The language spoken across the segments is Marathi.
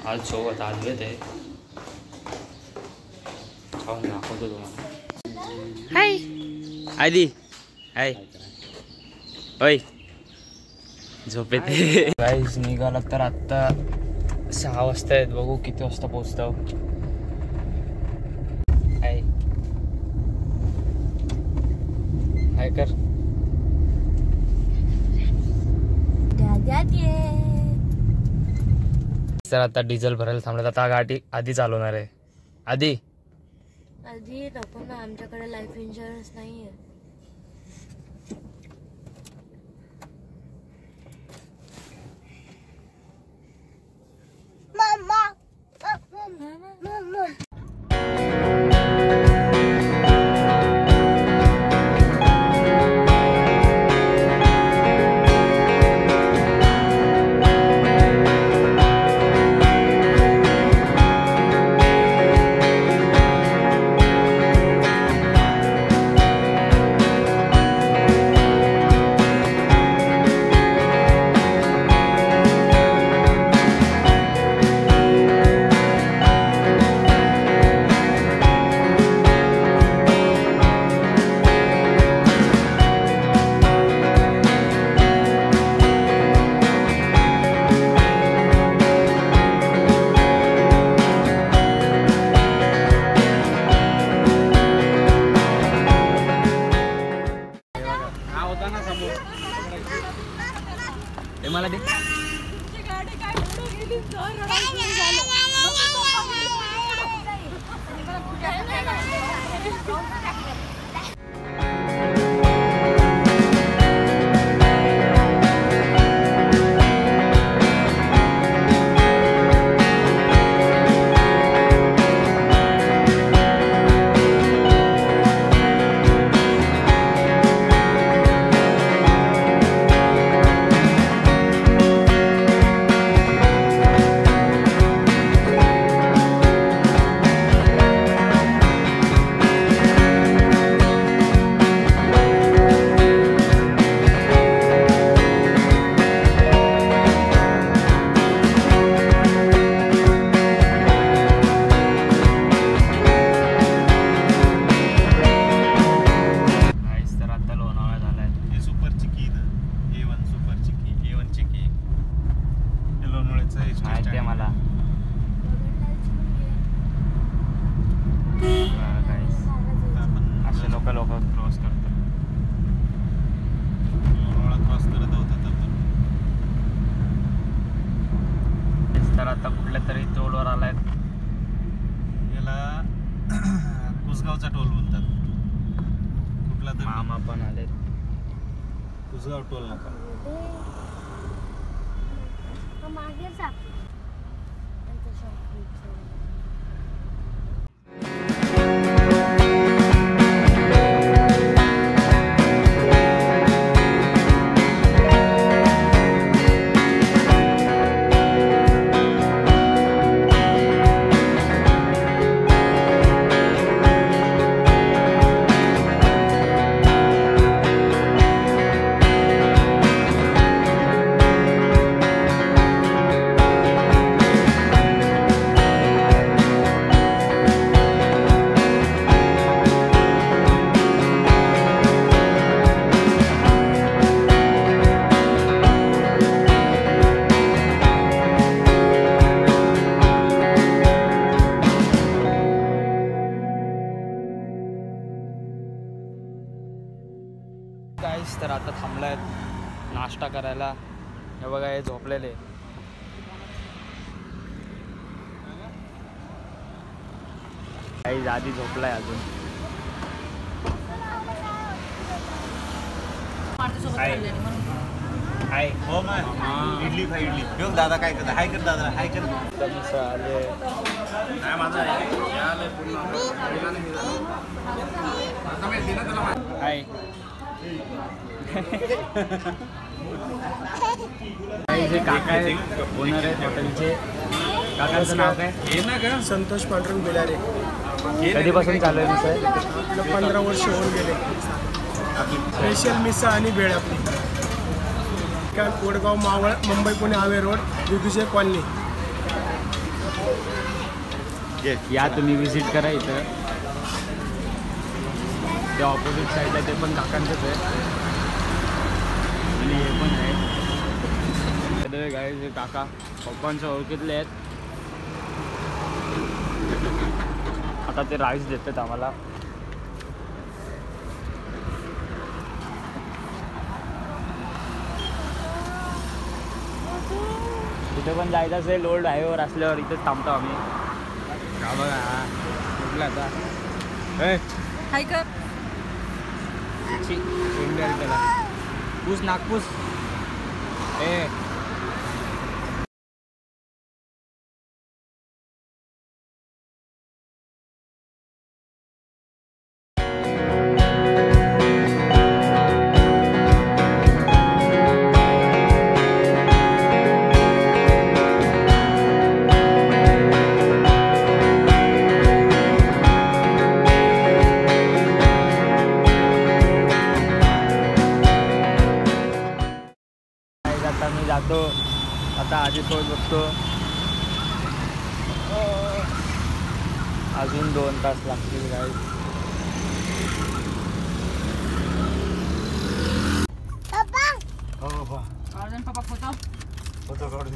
आज सोबत आदवेत आहे, खाऊन दाखवतो तुम्हाला. हाय आदी, हाय होय झोपेत. गाईस निघाला तर आत्ता 6 वाजता आहेत, बघू किती वाजता पोहोचतो. हाय हाय कर. सर आता डिझेल भरायला थांबलं, आता गाडी आधी चालवणार आहे. आधी नको ना, आमच्याकडे लाईफ इन्शुरन्स नाही आहे. मला दे. आता कुठल्या तरी टोलवर आलाय, याला कुसगावचा टोल बोलतात. कुठला तर मामा पण आले. कुसगाव टोल नका. तर आता थांबलाय नाश्ता करायला. हे बघा हे झोपलेले. काही आधी झोपलाय अजून. हाय हो मग इडली खा इडली. घेऊन दादा काय करता? हाय कर दादा, हाय कर. आले काय माझा हाय. जे काका आहेत ओनर आहेत हॉटेलचे. काकांचं नाव काय? संतोष पांडुरंग बिलारे. कधीपासून चालू आहे मिसळ? 15 वर्ष होऊन गेले. स्पेशल मिसळ आणि भेळ आपली. कोडगाव मावळ मुंबई पुणे हायवे रोड विदुषे कॉलनी. या तुम्ही विजिट करा इथं. ते ऑपोजिट साईडला ते पण काकांचंच आहे आणि हे पण आहे. गाईज काका पप्पांच्या ओळखीतले आहेत. आता ते राईस देतात आम्हाला. तिथे पण जायचं असेल ओल्ड हायवेवर असल्यावर इथेच थांबतो आम्ही. का बघा हा कुठला आता हाय कर त्याला पूस नागपूस ए जातो आता. आधी सोबत बघतो. अजून 2 तास लागतील गाईज. हो पप्पा फोटो फोटो काढून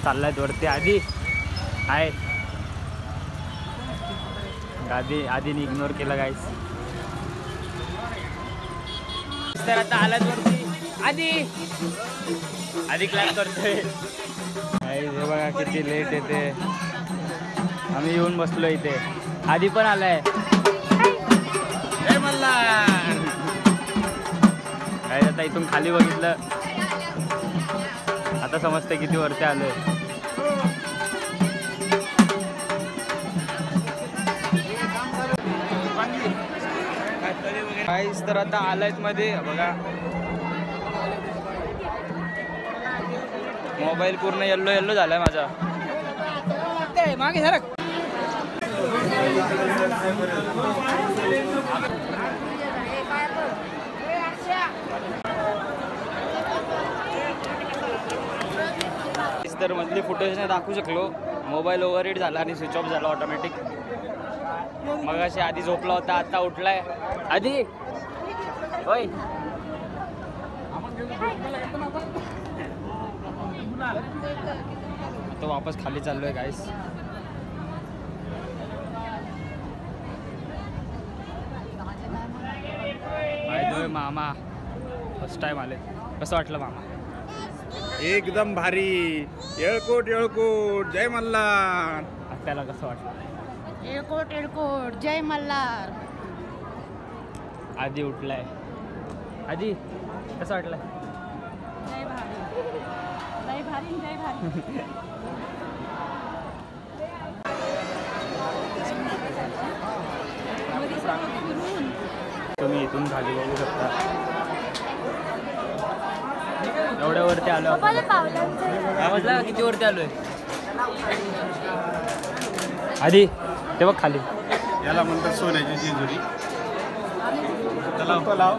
चाललाय वरती. आधी आहे आधीने इग्नोर केलं गाईस. तर आता आलाच वरती. आधी क्लास करतोय. हे बघा किती लेट येते. आम्ही येऊन बसलो इथे. आधी पण आलाय. काय आता इथून खाली बघितलं आता समजतं किती वरती आलोय. गाईस तर आता आलायच मध्ये बघा. मोबाईल पूर्ण येल्लो येल्लो झालाय माझा. मागे सरक. तर मधली फुटेज नाही दाखवू शकलो. मोबाईल ओव्हरहीट झाला आणि स्विच ऑफ झाला ऑटोमॅटिक. मग अशी आधी झोपला होता आता उठलाय. आधी होय तो वापस खाली चाललोय गाईस. मामा फर्स्ट टाइम आले. कसं वाटलं मामा? एकदम भारी. येळकोट येळकोट जय मल्हार. त्याला कसं वाटलं? येळकोट येळकोट जय मल्हार. आधी उठलाय. आधी कसं वाटलं? जय भारी जय भारी जय भारी. तुम्ही इथून खाली बघू शकता. एवढ्यावरती आलो. समजला किती वरती आलोय आधी ते बघ खाली याला म्हणतात सोन्याची जेजुरी तलाव तलाव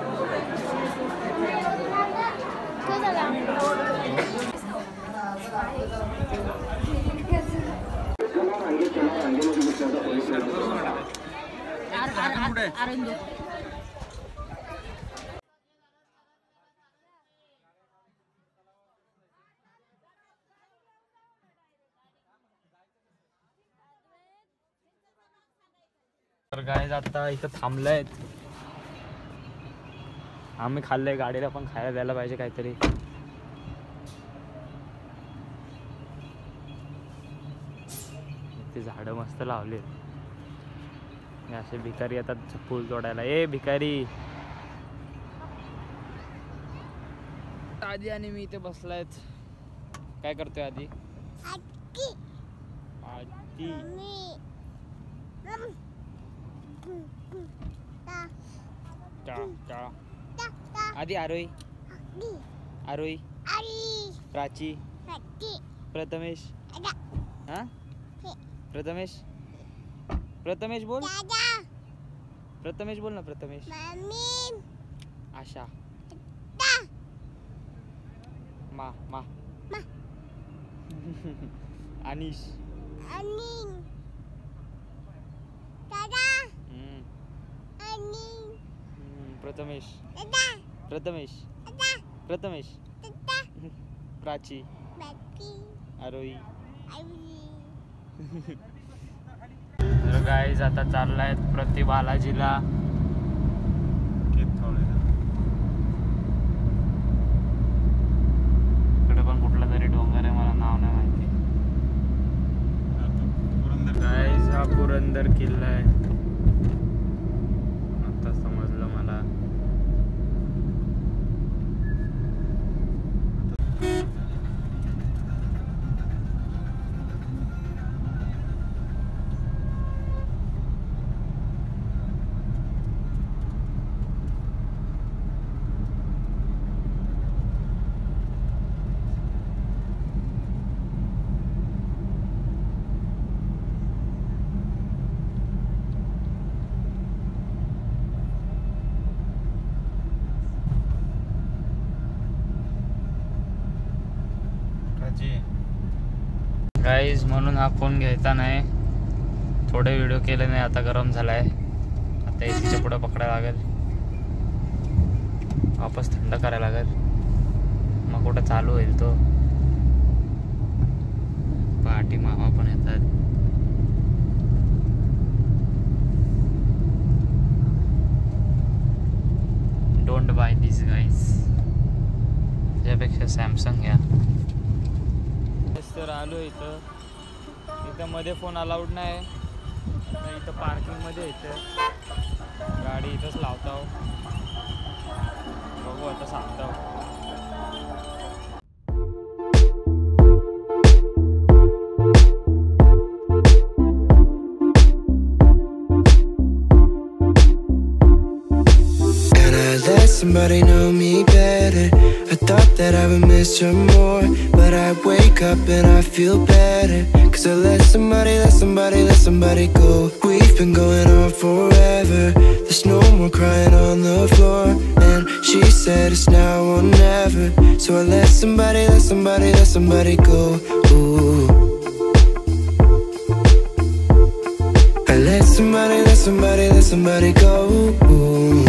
तर गाईज आता इथं थांबलंय आम्ही खाल्लंय गाडीला पण खायला द्यायला पाहिजे काहीतरी ते झाडं मस्त लावले असे भिकारी येतात फूल तोडायला ए भिकारी आधी आणि मी इथे बसलायत काय करतोय आधी आधी आधी आरोही आरोही प्राची प्रथमेश हा प्रथमेश प्रथमेश बोल प्रथमेश बोल ना प्रथमेश आशा मा मा अनिश प्रथमेश प्रथमेश प्रथमेश प्राची आरोही तर गाईज आता चाललाय प्रति बालाजीला इकडे पण कुठला तरी डोंगर आहे मला नाव नाही माहिती गाईज हा पुरंदर किल्ला आहे आता समजलं मला गाईज म्हणून हा फोन घ्यायचा नाही थोडे व्हिडिओ केले नाही आता गरम झालाय आता एसीच्या पुढे पकडायला लागेल वापस थंड करायला लागेल मग कुठं चालू होईल तो पाठी मामा पण येतात डोंट बाय दिस गाईज त्यापेक्षा सॅमसंग घ्या तर आलो इथं मध्ये फोन अलाउड नाही इथं पार्किंगमध्ये इथं गाडी इथंच लावतो बघू आता सांगतो Somebody know me better. I thought that I would miss her more, but I wake up and I feel better. Cause I let somebody go. We've been going on forever. There's no more crying on the floor. And she said it's now or never. So I let somebody go. Ooh. I let somebody go. Ooh.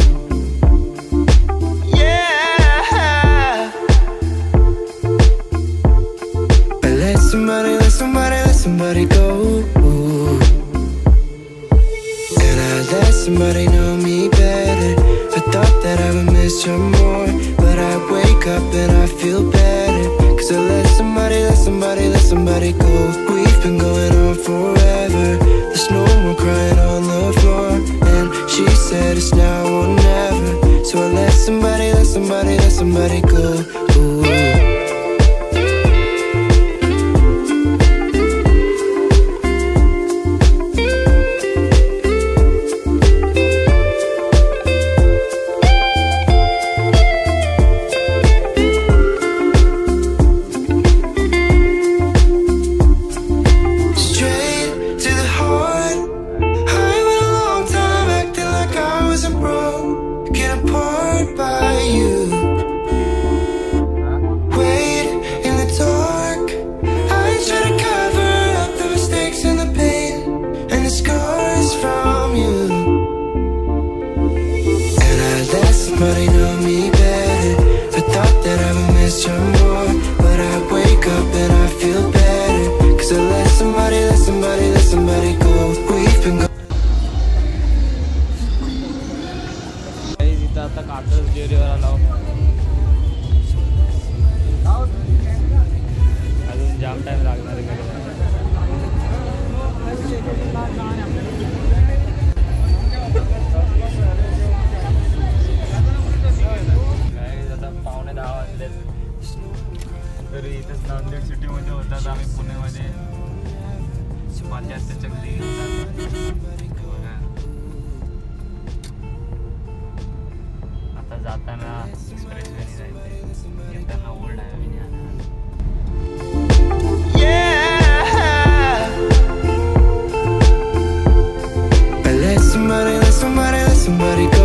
Let somebody go. Ooh. And I let somebody know me better. I thought that I would miss her more, but I wake up and I feel better. Cause I let somebody go. We've been going on forever. There's no more crying on the floor. And she said it's now or never. So I let somebody go. Ooh. आताच डेअरीवर आलो. अजून जाम टाईम लागणार आहे घरी. आता 9:45 वाजले तरी इथंच नांदेड सिटीमध्ये होतात. आम्ही पुण्यामध्ये पाल्याच्या चकली बघा. आता जाताना एक्सप्रेसवेने जायचं, येताना ओल्ड हायवेने जाणार. Let somebody go.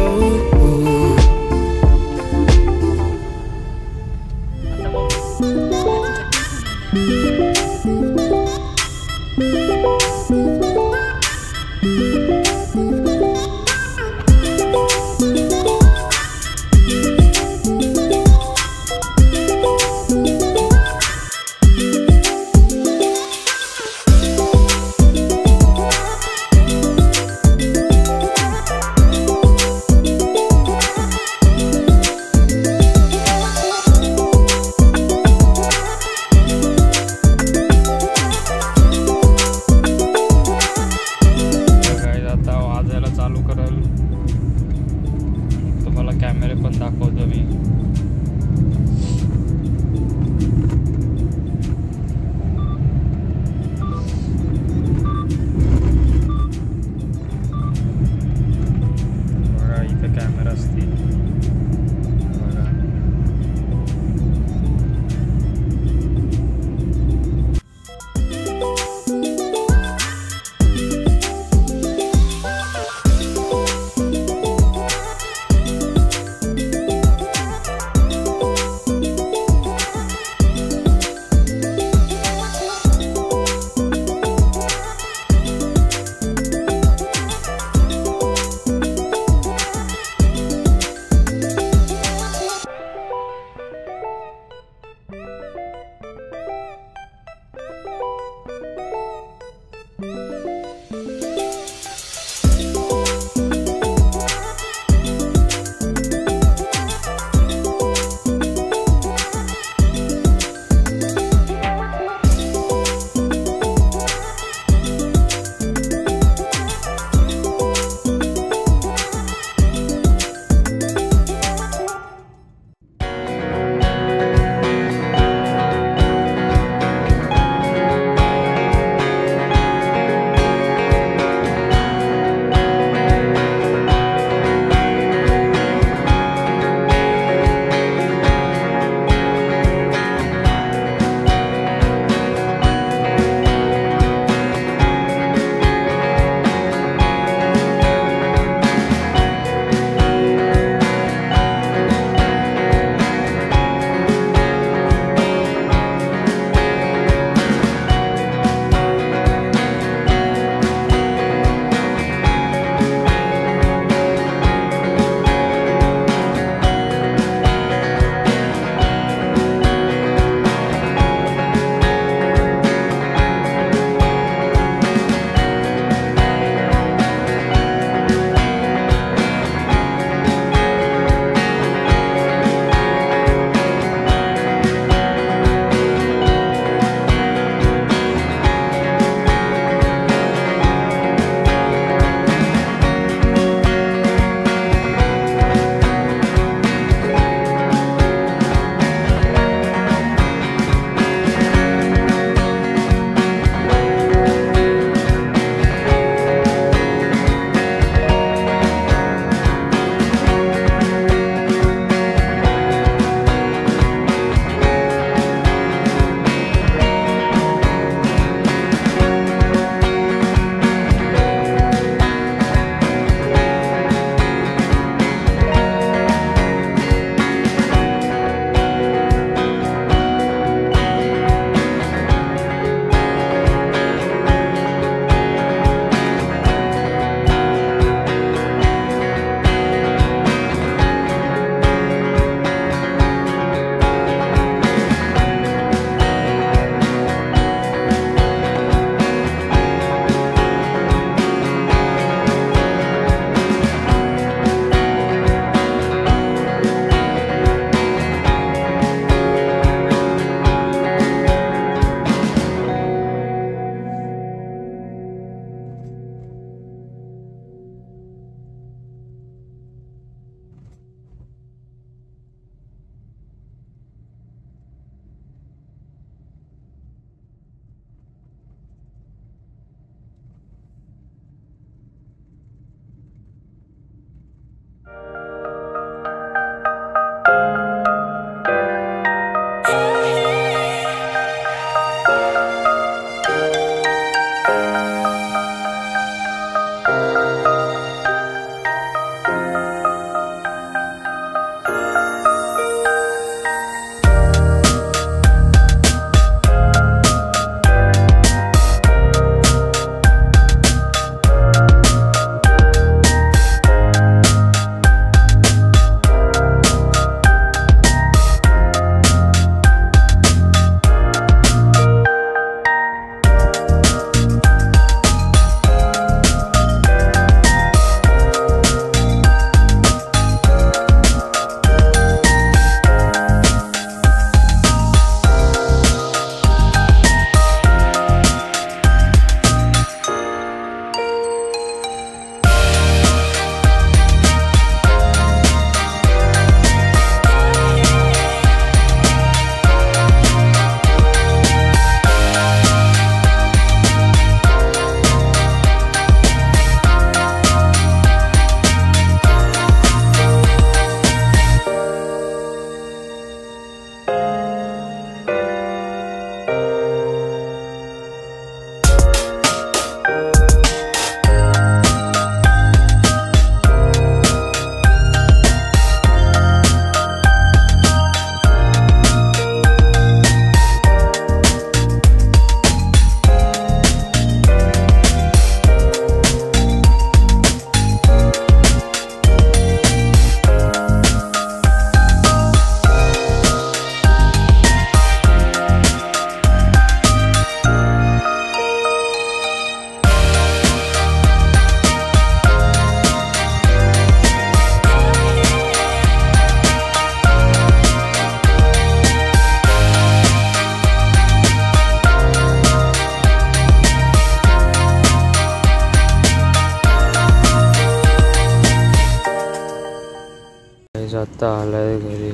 आता आलाय घरी.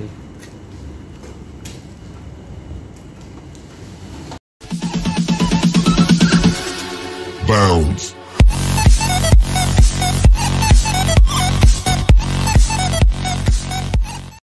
Bounce.